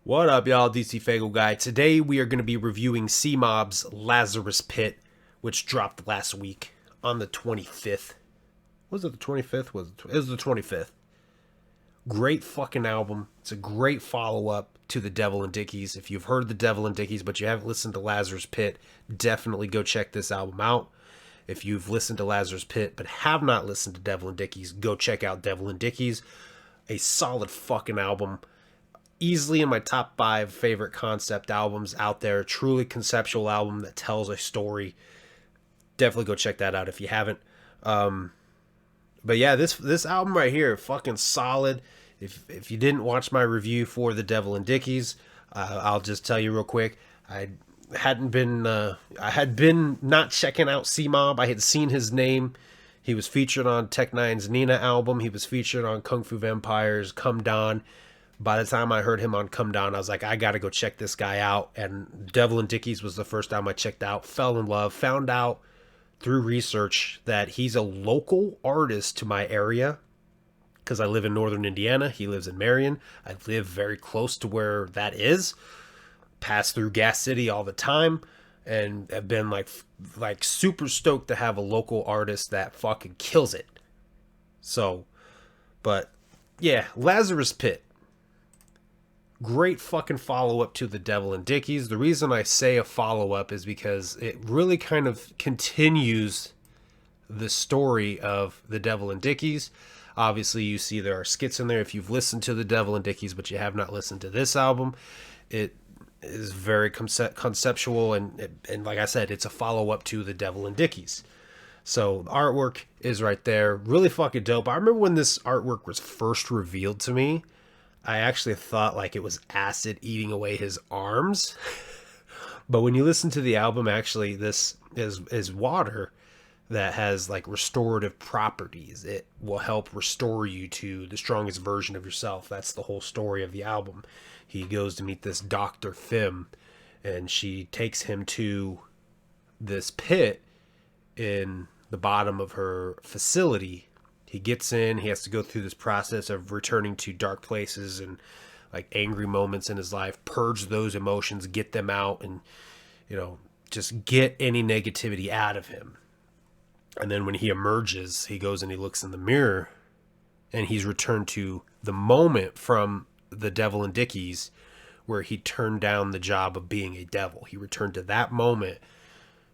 What up, y'all? DCFAYGOGUY. Today we are going to be reviewing C-Mob's Lazarus Pit, which dropped last week on the 25th. Was it the 25th? It was the 25th. Great fucking album. It's a great follow-up to The Devil and Dickies. If you've heard The Devil and Dickies, but you haven't listened to Lazarus Pit, definitely go check this album out. If you've listened to Lazarus Pit, but have not listened to Devil and Dickies, go check out Devil and Dickies. A solid fucking album. Easily in my top 5 favorite concept albums out there. Truly conceptual album that tells a story. Definitely go check that out if you haven't. But yeah, this album right here, fucking solid. If you didn't watch my review for The Devil and Dickies, I'll just tell you real quick. I had been not checking out C-Mob. I had seen his name. He was featured on Tech Nine's Nina album. He was featured on Kung Fu Vampire's Come Dawn. By the time I heard him on Come Down, I was like, I got to go check this guy out. And Devil and Dickies was the first album I checked out. Fell in love. Found out through research that he's a local artist to my area because I live in northern Indiana. He lives in Marion. I live very close to where that is. Pass through Gas City all the time. And have been like super stoked to have a local artist that fucking kills it. So, but yeah, Lazarus Pit. Great fucking follow-up to The Devil and Dickies. The reason I say a follow-up is because it really kind of continues the story of The Devil and Dickies. Obviously, you see there are skits in there. If you've listened to The Devil and Dickies, but you have not listened to this album, it is very conceptual. And like I said, it's a follow-up to The Devil and Dickies. So the artwork is right there. Really fucking dope. I remember when this artwork was first revealed to me, I actually thought like it was acid eating away his arms. But when you listen to the album, actually this is water that has like restorative properties. It will help restore you to the strongest version of yourself. That's the whole story of the album. He goes to meet this Dr. Phim, and she takes him to this pit in the bottom of her facility. He gets in, he has to go through this process of returning to dark places and like angry moments in his life, purge those emotions, get them out, and, you know, just get any negativity out of him. And then when he emerges, he goes and he looks in the mirror, and he's returned to the moment from The Devil and Dickies where he turned down the job of being a devil. He returned to that moment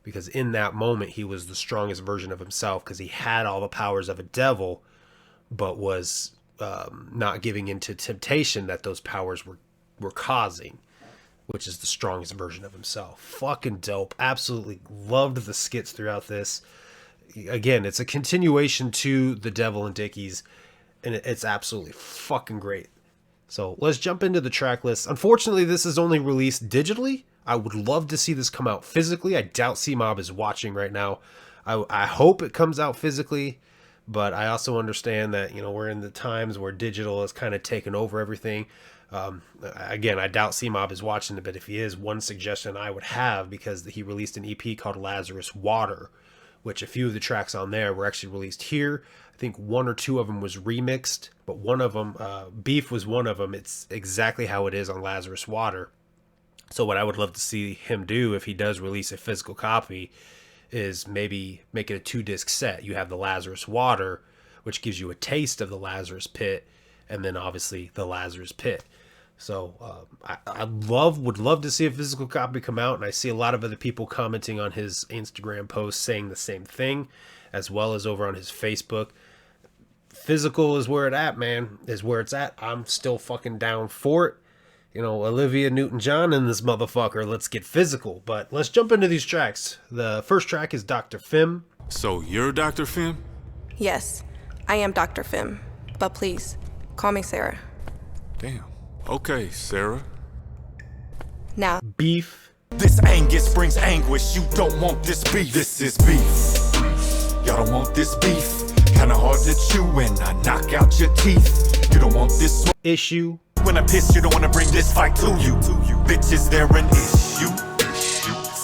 because in that moment, he was the strongest version of himself because he had all the powers of a devil, but was not giving into temptation that those powers were causing, which is the strongest version of himself. Fucking dope. Absolutely loved the skits throughout this. Again, it's a continuation to The Devil and Dickies, and it's absolutely fucking great. So let's jump into the track list. Unfortunately, this is only released digitally. I would love to see this come out physically. I doubt C-Mob is watching right now. I hope it comes out physically, but I also understand that, you know, we're in the times where digital has kind of taken over everything. Again, I doubt C-Mob is watching it, but if he is, one suggestion I would have, because he released an EP called Lazarus Water, which a few of the tracks on there were actually released here. I think 1 or 2 of them was remixed, but one of them, Beef was one of them. It's exactly how it is on Lazarus Water. So what I would love to see him do if he does release a physical copy is maybe make it a 2-disc set. You have the Lazarus Water, which gives you a taste of the Lazarus Pit, and then obviously the Lazarus Pit. So I would love to see a physical copy come out, and I see a lot of other people commenting on his Instagram posts saying the same thing, as well as over on his Facebook. Physical is where it's at, man. Is where it's at. I'm still fucking down for it. You know, Olivia Newton-John in this motherfucker. Let's get physical. But let's jump into these tracks. The first track is Dr. Phim. So you're Dr. Phim? Yes, I am Dr. Phim. But please, call me Sarah. Damn. Okay, Sarah. Now. Beef. This Angus brings anguish. You don't want this beef. This is beef. Y'all don't want this beef. Kinda hard to chew when I knock out your teeth. You don't want this issue. When I piss, you don't wanna bring this fight to you. Bitch, is there an issue?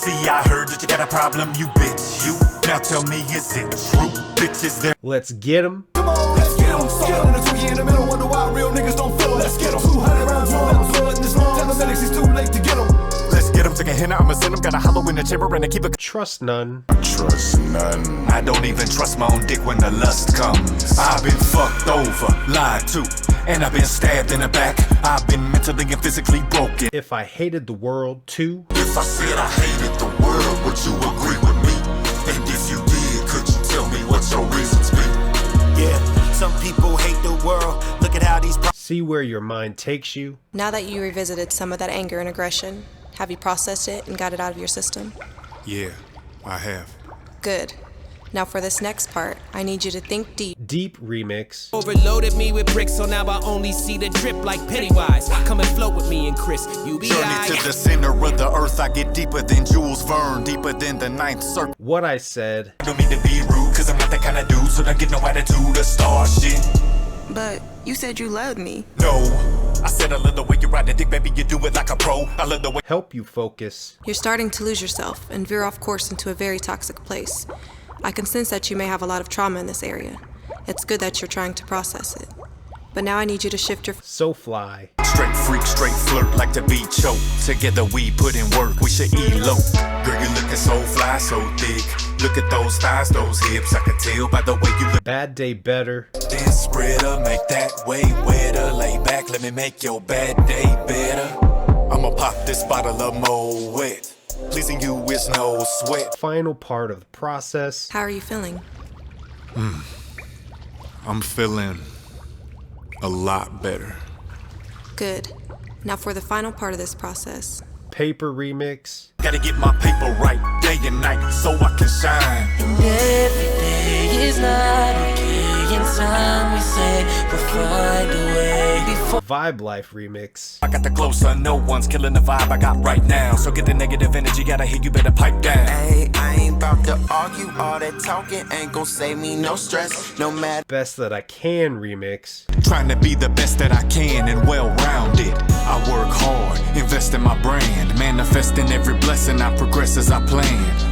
See, I heard that you got a problem, you bitch. You now tell me, is it true? Bitch, is there? Let's get him. Come on, let's get him. Get him. In the middle, wonder why real niggas don't feel. Let's get him. 200 rounds, blood in this long. Tell them that And I'ma send them, got a hollow in the chamber and I keep it. Trust none. Trust none. I don't even trust my own dick when the lust comes. I've been fucked over, lied to, and I've been stabbed in the back. I've been mentally and physically broken. If I hated the world too. If I said I hated the world, would you agree with me? And if you did, could you tell me what your reasons be? Yeah, some people hate the world. Look at how these See where your mind takes you. Now that you revisited some of that anger and aggression, have you processed it and got it out of your system? Yeah, I have. Good. Now for this next part, I need you to think deep. Deep remix. Overloaded me with bricks, so now I only see the drip like Pennywise. Come and float with me and Chris, you be journey to the center of the earth. I get deeper than Jules Verne, deeper than the ninth circle. What I said. I don't mean to be rude, cause I'm not that kind of dude, so don't get no attitude or star shit. But you said you loved me. No, I said I love the way you ride the dick, baby, you do it like a pro. I love the way. Help you focus. You're starting to lose yourself and veer off course into a very toxic place. I can sense that you may have a lot of trauma in this area. It's good that you're trying to process it. But now I need you to shift your... So fly. Straight freak, straight flirt, like to be choked. Together we put in work, we should elope. Girl, you looking so fly, so thick. Look at those thighs, those hips. I can tell by the way you look. Bad day better. Then spread her, make that way wetter. Lay back, let me make your bad day better. I'ma pop this bottle of Moet. Pleasing you is no sweat. Final part of the process. How are you feeling? I'm feeling a lot better. Good. Now for the final part of this process. Paper remix. Gotta get my paper right day and night so I can shine. Every day is not okay. In time we say we'll find a way. Before Vibe Life remix. I got the closer, no one's killing the vibe I got right now. So get the negative energy, gotta hit you, better pipe down. Hey, I ain't about to argue, all that talking ain't gon' save me no stress, no matter. Best That I Can remix. Trying to be the best that I can and well-rounded. I work hard, invest in my brand, manifesting every blessing. I progress as I plan,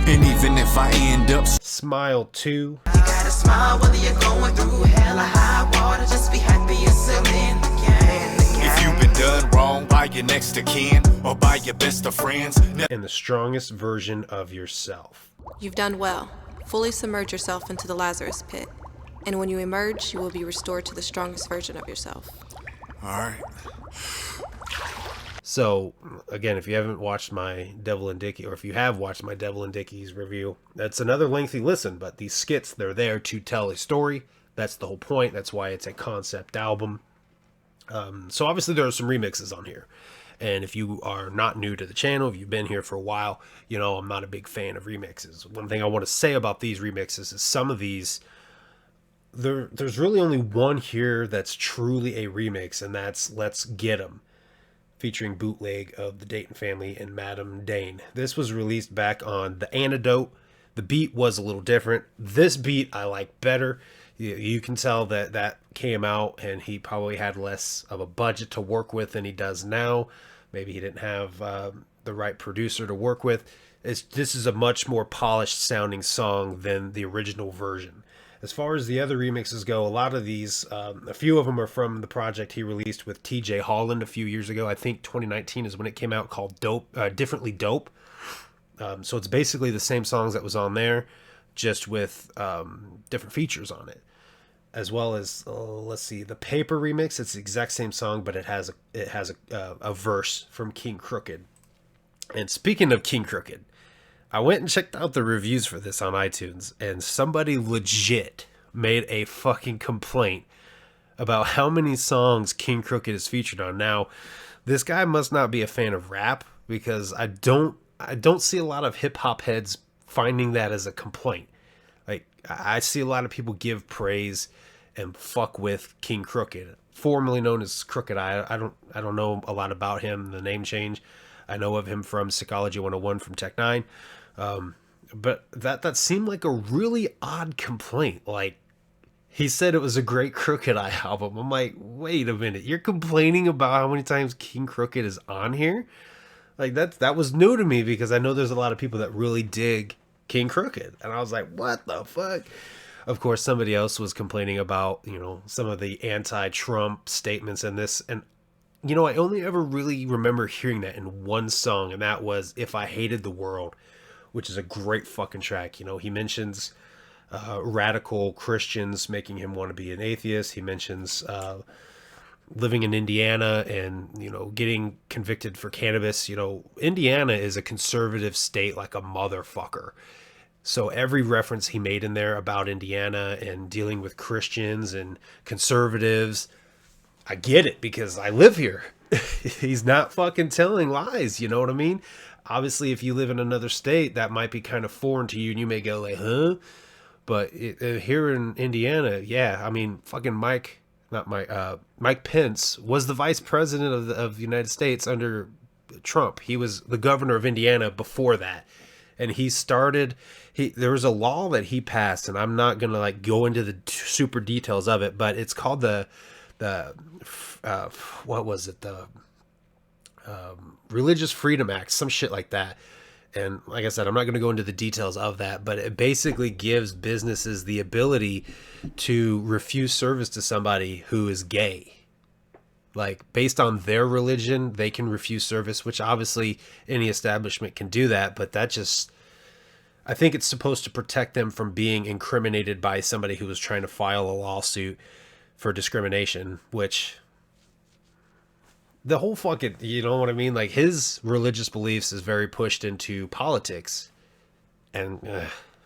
and even if I end up Smile 2. You gotta smile whether you're going through hell or high water, just be happy you're still in the game. if you've been done wrong by your next of kin or by your best of friends. And the strongest version of yourself. You've done well. Fully submerge yourself into the Lazarus pit. And when you emerge, you will be restored to the strongest version of yourself. All right. So, again, if you haven't watched my Devil and Dickie, or if you have watched my Devil and Dickie's review, that's another lengthy listen, but these skits, they're there to tell a story. That's the whole point. That's why it's a concept album. So obviously there are some remixes on here. And if you are not new to the channel, if you've been here for a while, you know I'm not a big fan of remixes. One thing I want to say about these remixes is some of these, there's really only one here that's truly a remix, and that's Let's Get 'Em, featuring bootleg of the Dayton Family and Madam Dane. This was released back on The Antidote. The beat was a little different. This beat I like better. You can tell that that came out and he probably had less of a budget to work with than he does now. Maybe he didn't have the right producer to work with. This is a much more polished sounding song than the original version. As far as the other remixes go, a lot of these, a few of them are from the project he released with TJ Holland a few years ago. I think 2019 is when it came out, called Differently Dope. So it's basically the same songs that was on there, just with different features on it. As well as, let's see, the Paper remix. It's the exact same song, but it has a verse from King Crooked. And speaking of King Crooked, I went and checked out the reviews for this on iTunes, and somebody legit made a fucking complaint about how many songs King Crooked is featured on. Now, this guy must not be a fan of rap, because I don't see a lot of hip hop heads finding that as a complaint. Like, I see a lot of people give praise and fuck with King Crooked, formerly known as Crooked Eye. I don't know a lot about him, the name change. I know of him from Psychology 101 from Tech 9. But that seemed like a really odd complaint. Like, he said it was a great Crooked Eye album. I'm like, wait a minute, you're complaining about how many times King Crooked is on here? Like, that was new to me, because I know there's a lot of people that really dig King Crooked. And I was like, what the fuck? Of course, somebody else was complaining about, you know, some of the anti-Trump statements in this. And You know, I only ever really remember hearing that in one song, and that was If I Hated the World, which is a great fucking track. You know, he mentions radical Christians making him want to be an atheist. He mentions living in Indiana and, you know, getting convicted for cannabis. You know, Indiana is a conservative state like a motherfucker. So every reference he made in there about Indiana and dealing with Christians and conservatives, I get it because I live here. He's not fucking telling lies, you know what I mean? Obviously, if you live in another state, that might be kind of foreign to you and you may go like, huh? But here in Indiana, yeah, I mean, fucking Mike Pence was the vice president of the United States under Trump. He was the governor of Indiana before that. And there was a law that he passed, and I'm not going to like go into the super details of it, but it's called what was it? The Religious Freedom Act, some shit like that. And like I said, I'm not going to go into the details of that, but it basically gives businesses the ability to refuse service to somebody who is gay. Like, based on their religion, they can refuse service, which obviously any establishment can do that, but I think it's supposed to protect them from being incriminated by somebody who was trying to file a lawsuit for discrimination, which the whole fucking, you know what I mean? Like, his religious beliefs is very pushed into politics. And,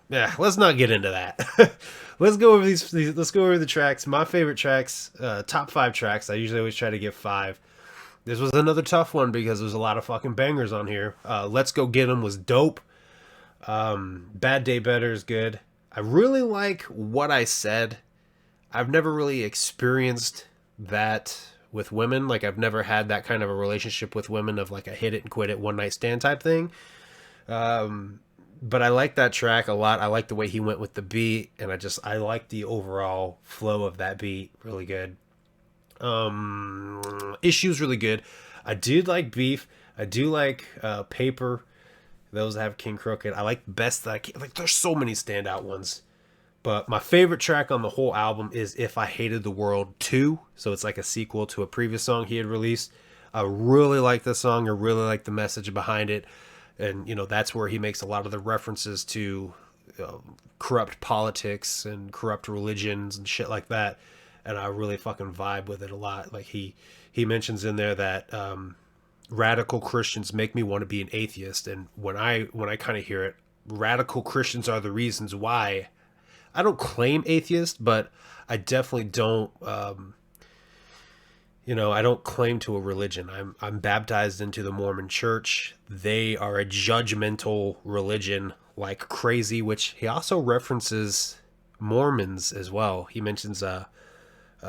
yeah, let's not get into that. Let's go over let's go over the tracks. My favorite tracks, top 5 tracks. I usually always try to give 5. This was another tough one because there's a lot of fucking bangers on here. Let's Go Get 'Em was dope. Bad Day Better is good. I really like What I Said. I've never really experienced that with women. Like, I've never had that kind of a relationship with women of like a hit it and quit it one night stand type thing. But I like that track a lot. I like the way he went with the beat, and I like the overall flow of that beat. Really good. Issues really good. I do like Beef. I do like Paper. Those have King Crooked. I like Best That I Can. Like, there's so many standout ones. But my favorite track on the whole album is If I Hated the World 2. So it's like a sequel to a previous song he had released. I really like the song. I really like the message behind it. And, you know, that's where he makes a lot of the references to corrupt politics and corrupt religions and shit like that. And I really fucking vibe with it a lot. Like, he mentions in there that radical Christians make me want to be an atheist. And when I kind of hear it, radical Christians are the reasons why. I don't claim atheist, but I definitely don't, I don't claim to a religion. I'm baptized into the Mormon church. They are a judgmental religion like crazy, which he also references Mormons as well. He mentions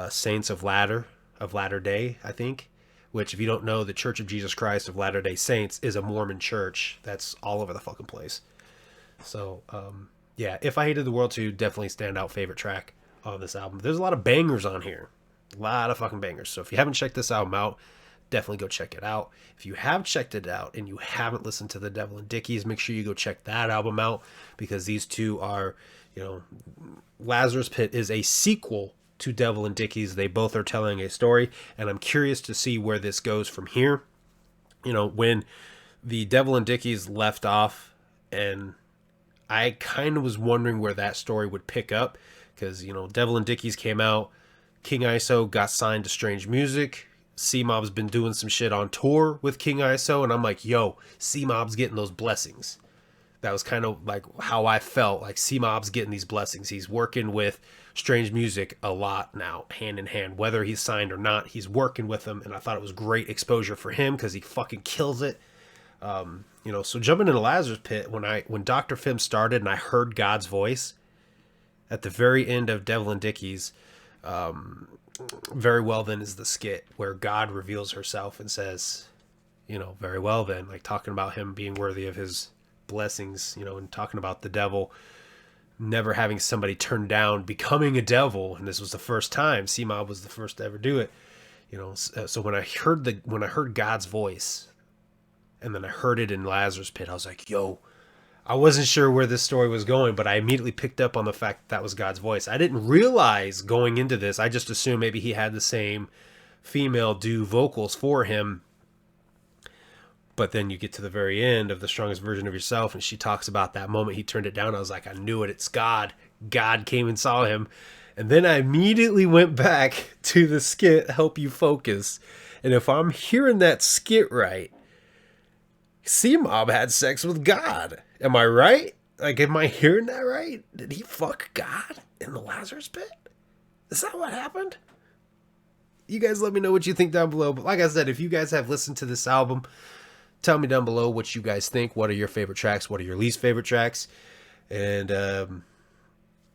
Saints of Latter-day, I think, which, if you don't know, the Church of Jesus Christ of Latter-day Saints is a Mormon church that's all over the fucking place. So, yeah, If I Hated the World 2, definitely standout favorite track on this album. There's a lot of bangers on here. A lot of fucking bangers. So if you haven't checked this album out, definitely go check it out. If you have checked it out and you haven't listened to The Devil and Dickies, make sure you go check that album out, because these two are, Lazarus Pit is a sequel to Devil and Dickies. They both are telling a story, and I'm curious to see where this goes from here. When the Devil and Dickies left off, and I kind of was wondering where that story would pick up, because, Devil and Dickies came out, King ISO got signed to Strange Music, C-Mob's been doing some shit on tour with King ISO, and I'm like, yo, C-Mob's getting those blessings. That was kind of like how I felt, like C-Mob's getting these blessings. He's working with Strange Music a lot now, hand in hand. Whether he's signed or not, he's working with them, and I thought it was great exposure for him because he fucking kills it. So jumping into Lazarus Pit, when Dr. Phim started and I heard God's voice at the very end of Devil and Dickies, very well then is the skit where God reveals herself and says, very well then, like talking about him being worthy of his blessings, and talking about the devil never having somebody turned down becoming a devil, and this was the first time. C-Mob was the first to ever do it. So when I heard God's voice, and then I heard it in Lazarus Pit, I was like, yo, I wasn't sure where this story was going, but I immediately picked up on the fact that was God's voice. I didn't realize going into this, I just assumed maybe he had the same female do vocals for him. But then you get to the very end of The Strongest Version of Yourself, and she talks about that moment he turned it down. I was like, I knew it. It's God. God came and saw him. And then I immediately went back to the skit, Help You Focus. And if I'm hearing that skit right, C-Mob had sex with God. Am I right? Like, am I hearing that right? Did he fuck God in the Lazarus pit? Is that what happened? You guys let me know what you think down below. But like I said, if you guys have listened to this album, tell me down below what you guys think. What are your favorite tracks? What are your least favorite tracks? And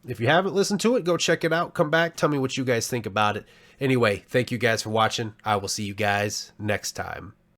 if you haven't listened to it, go check it out. Come back. Tell me what you guys think about it. Anyway, thank you guys for watching. I will see you guys next time.